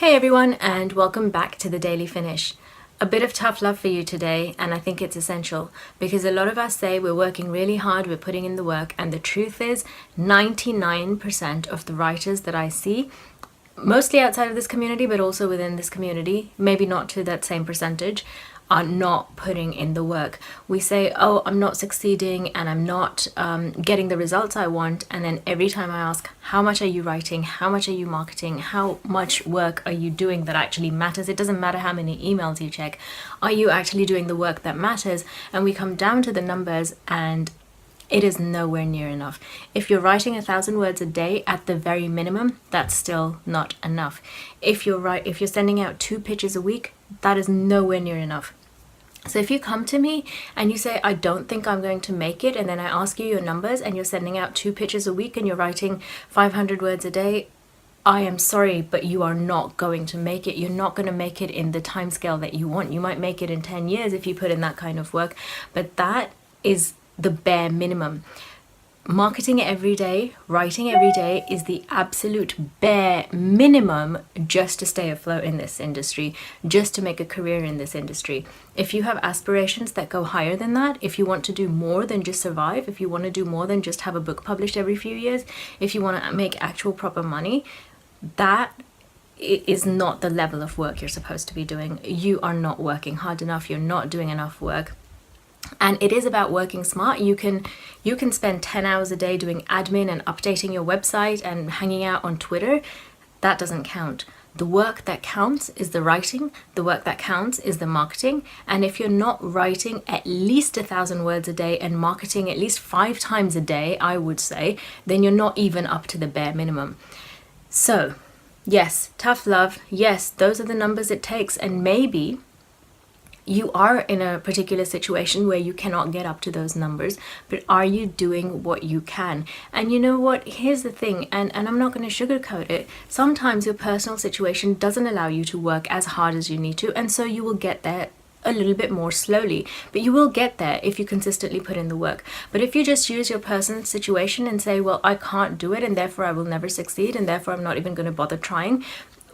Hey everyone, and welcome back to the Daily Finish. A bit of tough love for you today, and I think it's essential because a lot of us say we're working really hard, we're putting in the work, and the truth is 99% of the writers that I see, mostly outside of this community but also within this community, maybe not to that same percentage, are not putting in the work. We say, oh, I'm not succeeding and I'm not getting the results I want, and then every time I ask, how much are you writing, how much are you marketing, how much work are you doing that actually matters? It doesn't matter how many emails you check, are you actually doing the work that matters? And we come down to the numbers and it is nowhere near enough. If you're writing 1,000 words a day at the very minimum, that's still not enough. If you're sending out 2 pitches a week, that is nowhere near enough. So if you come to me and you say, I don't think I'm going to make it, and then I ask you your numbers and you're sending out 2 pitches a week and you're writing 500 words a day, I am sorry, but you are not going to make it. You're not going to make it in the time scale that you want. You might make it in 10 years if you put in that kind of work, but that is the bare minimum. Marketing every day, writing every day is the absolute bare minimum just to stay afloat in this industry, just to make a career in this industry. If you have aspirations that go higher than that, if you want to do more than just survive, if you want to do more than just have a book published every few years, if you want to make actual proper money, that is not the level of work you're supposed to be doing. You are not working hard enough, you're not doing enough work. And it is about working smart. You can spend 10 hours a day doing admin and updating your website and hanging out on Twitter. That doesn't count. The work that counts is the writing. The work that counts is the marketing. And if you're not writing at least 1,000 words a day and marketing at least 5 times a day, I would say, then you're not even up to the bare minimum. So, yes, tough love. Yes, those are the numbers it takes. And maybe you are in a particular situation where you cannot get up to those numbers, but are you doing what you can? And you know what? Here's the thing, and I'm not going to sugarcoat it. Sometimes your personal situation doesn't allow you to work as hard as you need to, and so you will get there a little bit more slowly, but you will get there if you consistently put in the work. But if you just use your personal situation and say, well, I can't do it and therefore I will never succeed and therefore I'm not even going to bother trying,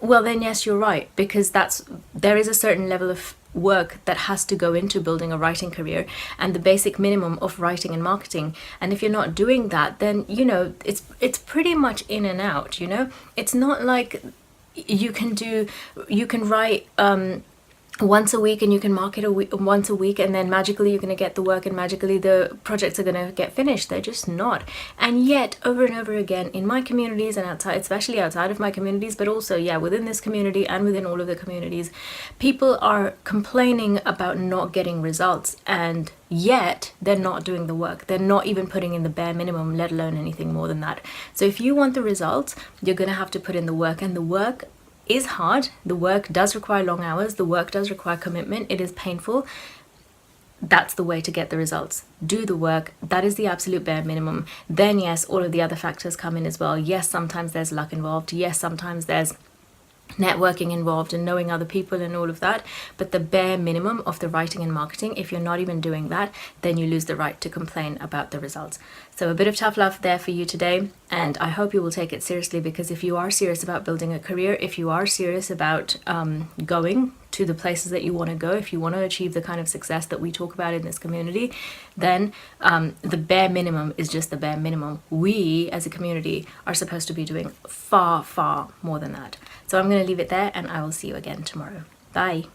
well then yes, you're right, because there is a certain level of work that has to go into building a writing career and the basic minimum of writing and marketing. And if you're not doing that, then it's pretty much in and out. It's not like you can write once a week and you can market once a week and then magically you're going to get the work and magically the projects are going to get finished. They're just not. And yet over and over again in my communities and outside, especially outside of my communities, but also within this community and within all of the communities, people are complaining about not getting results, and yet they're not doing the work. They're not even putting in the bare minimum, let alone anything more than that. So if you want the results, you're going to have to put in the work, and the work is hard. The work does require long hours. The work does require commitment. It is painful. That's the way to get the results. Do the work. That is the absolute bare minimum. Then yes, all of the other factors come in as well. Yes, sometimes there's luck involved. Yes, sometimes there's networking involved and knowing other people and all of that, but the bare minimum of the writing and marketing, if you're not even doing that, then you lose the right to complain about the results. So a bit of tough love there for you today, and I hope you will take it seriously, because if you are serious about building a career, if you are serious about going to the places that you want to go, if you want to achieve the kind of success that we talk about in this community, then the bare minimum is just the bare minimum. We as a community are supposed to be doing far, far more than that. So I'm going to leave it there, and I will see you again tomorrow. Bye.